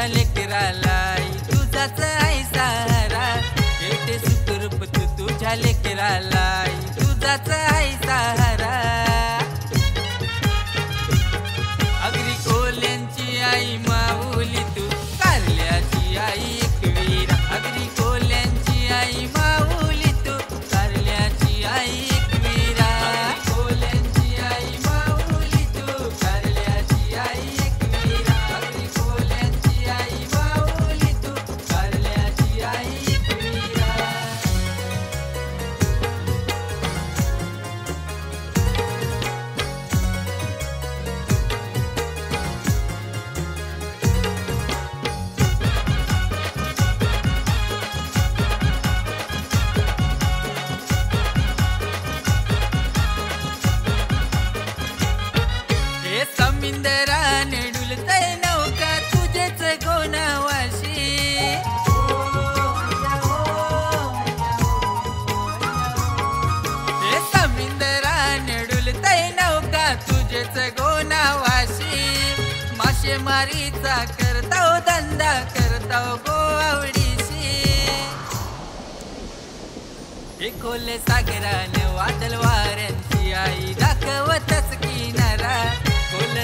तुझ्या लेकराला तुझाच आहे सहारा. खेळते सुखरूप तू तुझ्या लेकराला तुझाच आहे सहारा. अगदी कोल्यांची आई माऊली तू कारल्याची आई एकवीरा. अगदी कोल्यांची आई माऊली तू कारल्याची आई एकवीरा. कोल्यांची आई माऊली तू कारल्याची आई एकवीरा. अगदी कोल्यांची आई माऊली तू कारल्याची आई एकवीरा. हे समुद्राने डुलतय नौका तुझेच गोनावाशी. हे समुद्राने डुलतय नौका तुझेच गोनावाशी. मासेमारीचा करताव धंदा करताव गोआवडीशी. हे खोल सागराने वादळ वाऱ्यांची आई दाखवतच किनारा. खोल